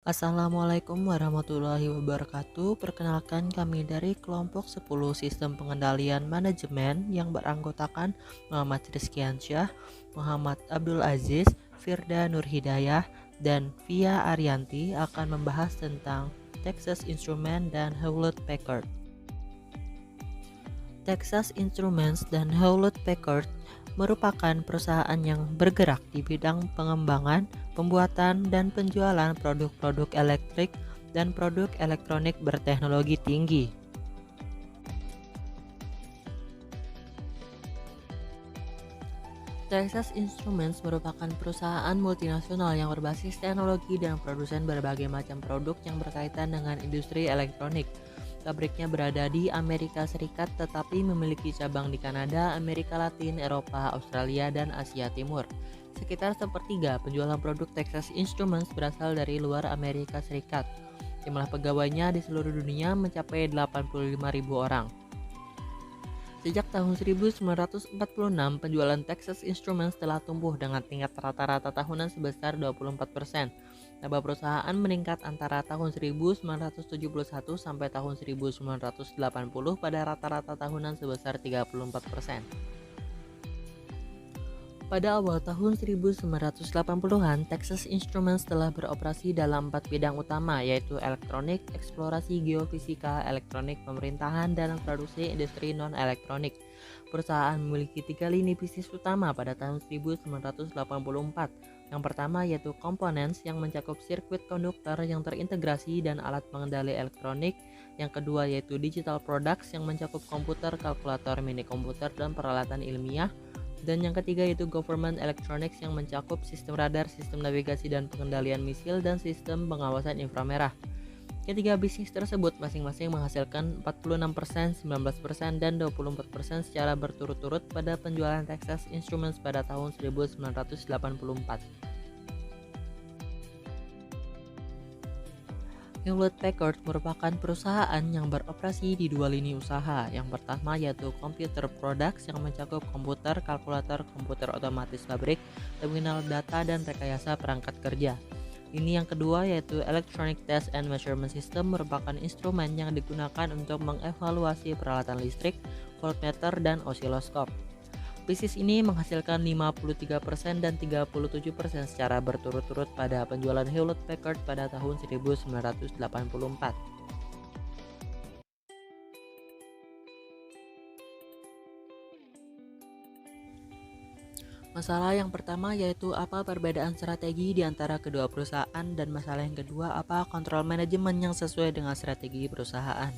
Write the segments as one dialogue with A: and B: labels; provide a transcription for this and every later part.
A: Assalamualaikum warahmatullahi wabarakatuh. Perkenalkan kami dari kelompok 10 Sistem Pengendalian Manajemen yang beranggotakan Muhammad Rizkiansyah, Muhammad Abdul Aziz, Firda Nurhidayah, dan Via Arianti akan membahas tentang Texas Instruments dan Hewlett Packard. Texas Instruments dan Hewlett Packard merupakan perusahaan yang bergerak di bidang pengembangan, pembuatan, dan penjualan produk-produk elektrik dan produk elektronik berteknologi tinggi. Texas Instruments merupakan perusahaan multinasional yang berbasis teknologi dan produsen berbagai macam produk yang berkaitan dengan industri elektronik. Pabriknya berada di Amerika Serikat tetapi memiliki cabang di Kanada, Amerika Latin, Eropa, Australia, dan Asia Timur. Sekitar sepertiga penjualan produk Texas Instruments berasal dari luar Amerika Serikat. Jumlah pegawainya di seluruh dunia mencapai 85.000 orang. Sejak tahun 1946, penjualan Texas Instruments telah tumbuh dengan tingkat rata-rata tahunan sebesar 24%. Laba perusahaan meningkat antara tahun 1971 sampai tahun 1980 pada rata-rata tahunan sebesar 34%. Pada awal tahun 1980-an, Texas Instruments telah beroperasi dalam 4 bidang utama, yaitu elektronik, eksplorasi geofisika, elektronik pemerintahan, dan produksi industri non-elektronik. Perusahaan memiliki 3 lini bisnis utama pada tahun 1984. Yang pertama yaitu components yang mencakup sirkuit konduktor yang terintegrasi dan alat pengendali elektronik. Yang kedua yaitu digital products yang mencakup komputer, kalkulator, mini komputer, dan peralatan ilmiah. Dan yang ketiga yaitu government electronics yang mencakup sistem radar, sistem navigasi dan pengendalian misil, dan sistem pengawasan inframerah. Ketiga bisnis tersebut masing-masing menghasilkan 46%, 19%, dan 24% secara berturut-turut pada penjualan Texas Instruments pada tahun 1984. Hewlett Packard merupakan perusahaan yang beroperasi di dua lini usaha. Yang pertama yaitu Computer Products yang mencakup komputer, kalkulator, komputer otomatis pabrik, terminal data, dan rekayasa perangkat kerja. Lini yang kedua yaitu Electronic Test and Measurement System merupakan instrumen yang digunakan untuk mengevaluasi peralatan listrik, voltmeter, dan osiloskop. Bisnis ini menghasilkan 53% dan 37% secara berturut-turut pada penjualan Hewlett Packard pada tahun 1984. Masalah yang pertama yaitu apa perbedaan strategi di antara kedua perusahaan, dan masalah yang kedua apa kontrol manajemen yang sesuai dengan strategi perusahaan.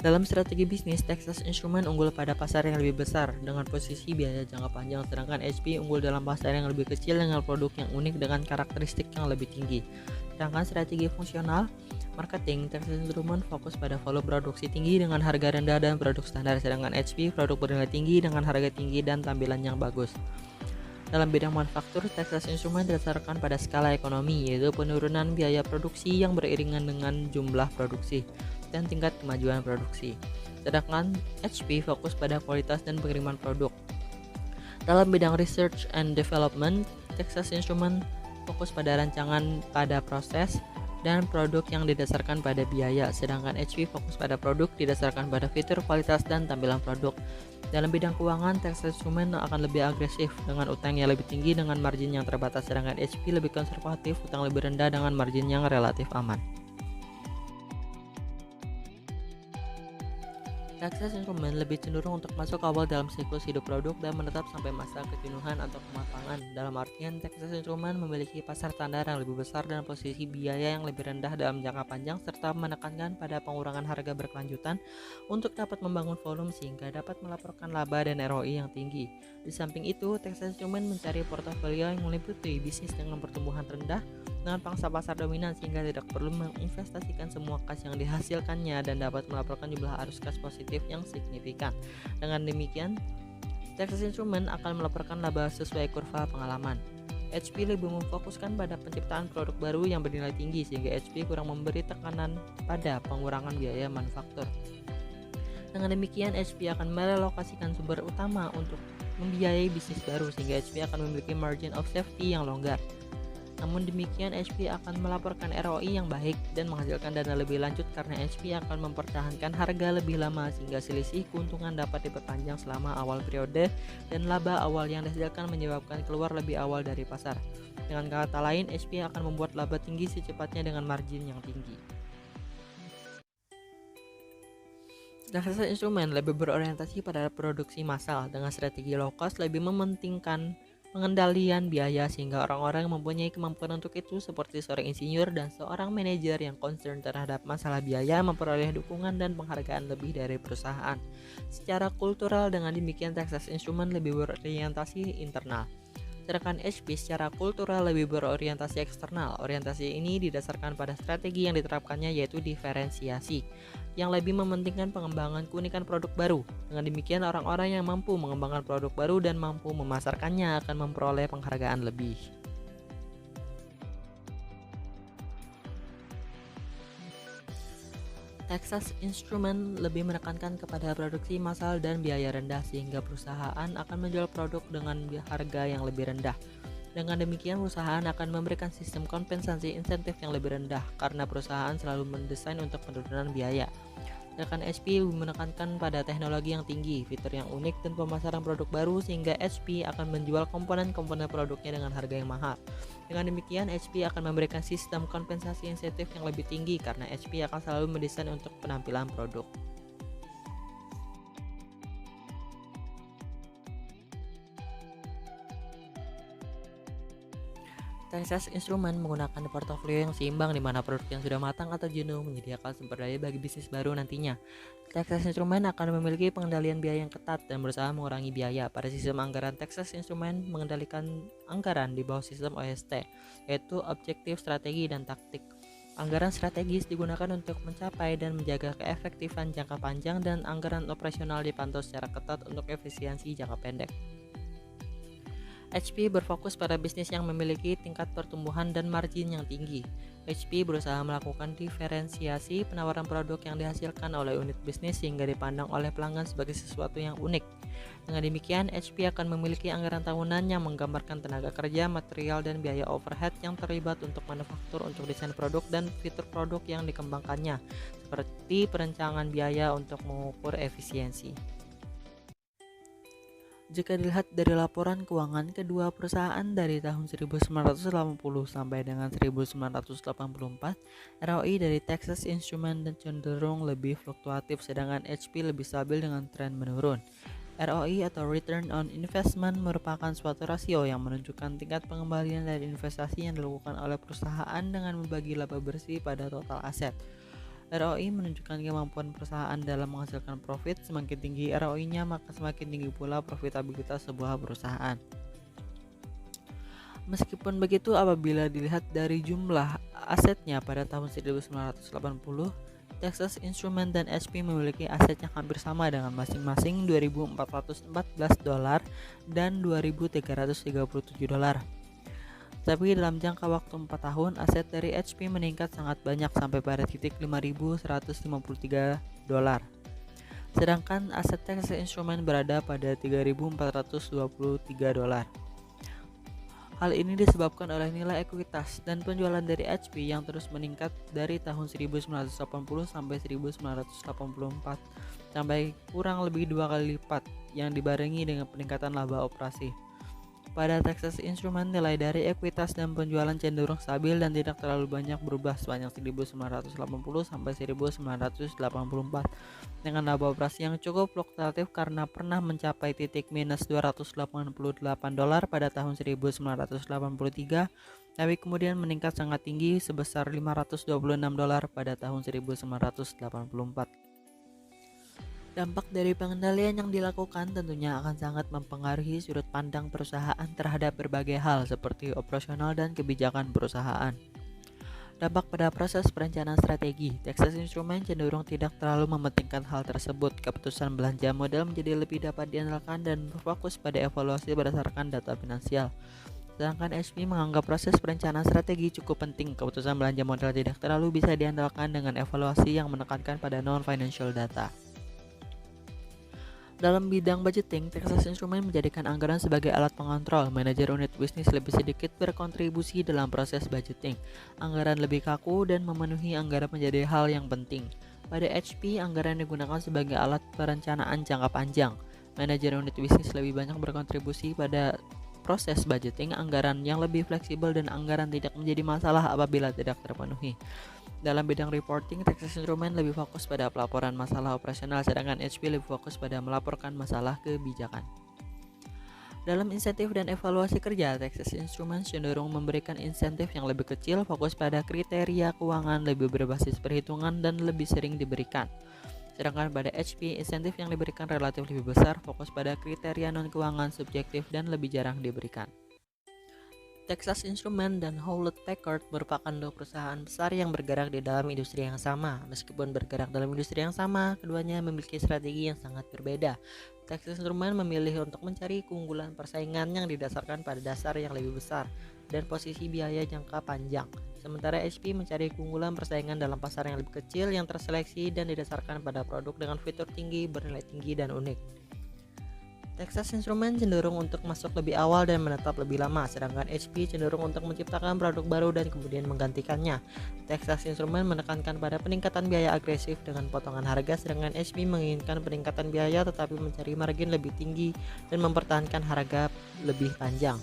A: Dalam strategi bisnis, Texas Instruments unggul pada pasar yang lebih besar dengan posisi biaya jangka panjang, sedangkan HP unggul dalam pasar yang lebih kecil dengan produk yang unik dengan karakteristik yang lebih tinggi. Sedangkan strategi fungsional marketing, Texas Instruments fokus pada volume produksi tinggi dengan harga rendah dan produk standar, sedangkan HP produk bernilai tinggi dengan harga tinggi dan tampilan yang bagus. Dalam bidang manufaktur, Texas Instruments didasarkan pada skala ekonomi, yaitu penurunan biaya produksi yang beriringan dengan jumlah produksi dan tingkat kemajuan produksi. Sedangkan HP fokus pada kualitas dan pengiriman produk. Dalam bidang research and development, Texas Instruments fokus pada rancangan pada proses dan produk yang didasarkan pada biaya, sedangkan HP fokus pada produk didasarkan pada fitur, kualitas, dan tampilan produk. Dalam bidang keuangan, Texas Instruments akan lebih agresif dengan utang yang lebih tinggi dengan margin yang terbatas, sedangkan HP lebih konservatif, utang lebih rendah dengan margin yang relatif aman. Texas Instruments lebih cenderung untuk masuk awal dalam siklus hidup produk dan menetap sampai masa kejenuhan atau kematangan. Dalam artian, Texas Instruments memiliki pasar standar yang lebih besar dan posisi biaya yang lebih rendah dalam jangka panjang, serta menekankan pada pengurangan harga berkelanjutan untuk dapat membangun volume sehingga dapat melaporkan laba dan ROI yang tinggi. Di samping itu, Texas Instruments mencari portofolio yang meliputi bisnis dengan pertumbuhan rendah dengan pangsa pasar dominan sehingga tidak perlu menginvestasikan semua kas yang dihasilkannya dan dapat melaporkan jumlah arus kas positif yang signifikan. Dengan demikian, Texas Instruments akan melaporkan laba sesuai kurva pengalaman. HP lebih memfokuskan pada penciptaan produk baru yang bernilai tinggi sehingga HP kurang memberi tekanan pada pengurangan biaya manufaktur. Dengan demikian, HP akan merelokasikan sumber utama untuk membiayai bisnis baru sehingga HP akan memiliki margin of safety yang longgar. Namun demikian, HP akan melaporkan ROI yang baik dan menghasilkan dana lebih lanjut karena HP akan mempertahankan harga lebih lama sehingga selisih keuntungan dapat diperpanjang selama awal periode dan laba awal yang dihasilkan menyebabkan keluar lebih awal dari pasar. Dengan kata lain, HP akan membuat laba tinggi secepatnya dengan margin yang tinggi. Texas Instruments lebih berorientasi pada produksi massal dengan strategi low cost, lebih mementingkan pengendalian biaya sehingga orang-orang mempunyai kemampuan untuk itu seperti seorang insinyur dan seorang manajer yang concern terhadap masalah biaya memperoleh dukungan dan penghargaan lebih dari perusahaan. Secara kultural, dengan demikian Texas Instruments lebih berorientasi internal. Sedangkan HP secara kultural lebih berorientasi eksternal. Orientasi ini didasarkan pada strategi yang diterapkannya yaitu diferensiasi, yang lebih mementingkan pengembangan keunikan produk baru. Dengan demikian, orang-orang yang mampu mengembangkan produk baru dan mampu memasarkannya akan memperoleh penghargaan lebih. Texas Instruments lebih menekankan kepada produksi massal dan biaya rendah sehingga perusahaan akan menjual produk dengan harga yang lebih rendah. Dengan demikian, perusahaan akan memberikan sistem kompensasi insentif yang lebih rendah karena perusahaan selalu mendesain untuk penurunan biaya. Sedangkan HP menekankan pada teknologi yang tinggi, fitur yang unik, dan pemasaran produk baru sehingga HP akan menjual komponen-komponen produknya dengan harga yang mahal. Dengan demikian, HP akan memberikan sistem kompensasi insentif yang lebih tinggi karena HP akan selalu mendesain untuk penampilan produk. Texas Instruments menggunakan portofolio yang seimbang di mana produk yang sudah matang atau jenuh menyediakan sumber daya bagi bisnis baru nantinya. Texas Instruments akan memiliki pengendalian biaya yang ketat dan berusaha mengurangi biaya. Pada sistem anggaran, Texas Instruments mengendalikan anggaran di bawah sistem OST, yaitu objektif, strategi, dan taktik. Anggaran strategis digunakan untuk mencapai dan menjaga keefektifan jangka panjang dan anggaran operasional dipantau secara ketat untuk efisiensi jangka pendek. HP berfokus pada bisnis yang memiliki tingkat pertumbuhan dan margin yang tinggi. HP berusaha melakukan diferensiasi penawaran produk yang dihasilkan oleh unit bisnis sehingga dipandang oleh pelanggan sebagai sesuatu yang unik. Dengan demikian, HP akan memiliki anggaran tahunan yang menggambarkan tenaga kerja, material, dan biaya overhead yang terlibat untuk manufaktur untuk desain produk dan fitur produk yang dikembangkannya, seperti perencanaan biaya untuk mengukur efisiensi. Jika dilihat dari laporan keuangan kedua perusahaan dari tahun 1980 sampai dengan 1984, ROI dari Texas Instruments cenderung lebih fluktuatif sedangkan HP lebih stabil dengan tren menurun. ROI atau Return on Investment merupakan suatu rasio yang menunjukkan tingkat pengembalian dari investasi yang dilakukan oleh perusahaan dengan membagi laba bersih pada total aset. ROI menunjukkan kemampuan perusahaan dalam menghasilkan profit. Semakin tinggi ROI-nya, maka semakin tinggi pula profitabilitas sebuah perusahaan. Meskipun begitu, apabila dilihat dari jumlah asetnya pada tahun 1980, Texas Instruments dan HP memiliki aset yang hampir sama dengan masing-masing $2.414 dan $2.337. Tapi dalam jangka waktu 4 tahun, aset dari HP meningkat sangat banyak sampai pada titik $5.153. Sedangkan aset Texas Instruments berada pada $3.423. Hal ini disebabkan oleh nilai ekuitas dan penjualan dari HP yang terus meningkat dari tahun 1980 sampai 1984 sampai kurang lebih 2 kali lipat yang dibarengi dengan peningkatan laba operasi. Pada Texas Instruments, nilai dari ekuitas dan penjualan cenderung stabil dan tidak terlalu banyak berubah sepanjang 1980 sampai 1984 dengan laba operasi yang cukup fluktuatif karena pernah mencapai titik minus $288 pada tahun 1983 tapi kemudian meningkat sangat tinggi sebesar $526 pada tahun 1984. Dampak dari pengendalian yang dilakukan tentunya akan sangat mempengaruhi sudut pandang perusahaan terhadap berbagai hal seperti operasional dan kebijakan perusahaan. Dampak pada proses perencanaan strategi. Texas Instruments cenderung tidak terlalu mementingkan hal tersebut. Keputusan belanja modal menjadi lebih dapat diandalkan dan berfokus pada evaluasi berdasarkan data finansial. Sedangkan HP menganggap proses perencanaan strategi cukup penting. Keputusan belanja modal tidak terlalu bisa diandalkan dengan evaluasi yang menekankan pada non-financial data. Dalam bidang budgeting, Texas Instruments menjadikan anggaran sebagai alat pengontrol. Manajer unit bisnis lebih sedikit berkontribusi dalam proses budgeting. Anggaran lebih kaku dan memenuhi anggaran menjadi hal yang penting. Pada HP, anggaran digunakan sebagai alat perencanaan jangka panjang. Manajer unit bisnis lebih banyak berkontribusi pada proses budgeting, anggaran yang lebih fleksibel dan anggaran tidak menjadi masalah apabila tidak terpenuhi. Dalam bidang reporting, Texas Instruments lebih fokus pada pelaporan masalah operasional, sedangkan HP lebih fokus pada melaporkan masalah kebijakan. Dalam insentif dan evaluasi kerja, Texas Instruments cenderung memberikan insentif yang lebih kecil, fokus pada kriteria keuangan, lebih berbasis perhitungan, dan lebih sering diberikan. Sedangkan pada HP, insentif yang diberikan relatif lebih besar, fokus pada kriteria non-keuangan, subjektif, dan lebih jarang diberikan. Texas Instruments dan Hewlett-Packard merupakan dua perusahaan besar yang bergerak di dalam industri yang sama. Meskipun bergerak dalam industri yang sama, keduanya memiliki strategi yang sangat berbeda. Texas Instruments memilih untuk mencari keunggulan persaingan yang didasarkan pada dasar yang lebih besar dan posisi biaya jangka panjang. Sementara HP mencari keunggulan persaingan dalam pasar yang lebih kecil yang terseleksi dan didasarkan pada produk dengan fitur tinggi, bernilai tinggi, dan unik. Texas Instruments cenderung untuk masuk lebih awal dan menetap lebih lama, sedangkan HP cenderung untuk menciptakan produk baru dan kemudian menggantikannya. Texas Instruments menekankan pada peningkatan biaya agresif dengan potongan harga, sedangkan HP menginginkan peningkatan biaya tetapi mencari margin lebih tinggi dan mempertahankan harga lebih panjang.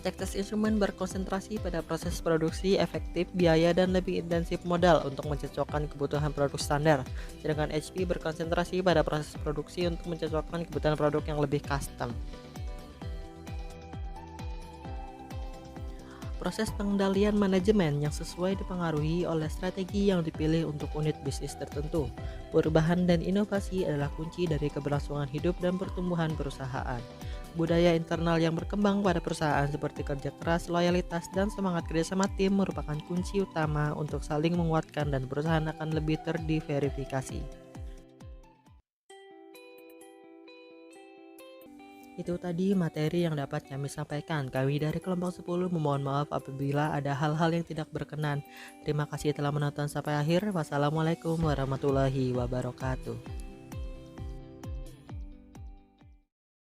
A: Texas Instruments berkonsentrasi pada proses produksi efektif, biaya, dan lebih intensif modal untuk mencocokkan kebutuhan produk standar. Sedangkan HP berkonsentrasi pada proses produksi untuk mencocokkan kebutuhan produk yang lebih custom. Proses pengendalian manajemen yang sesuai dipengaruhi oleh strategi yang dipilih untuk unit bisnis tertentu. Perubahan dan inovasi adalah kunci dari keberlangsungan hidup dan pertumbuhan perusahaan. Budaya internal yang berkembang pada perusahaan seperti kerja keras, loyalitas, dan semangat kerjasama tim merupakan kunci utama untuk saling menguatkan dan perusahaan akan lebih terdiverifikasi. Itu tadi materi yang dapat kami sampaikan. Kami dari kelompok 10 memohon maaf apabila ada hal-hal yang tidak berkenan. Terima kasih telah menonton sampai akhir. Wassalamualaikum warahmatullahi wabarakatuh.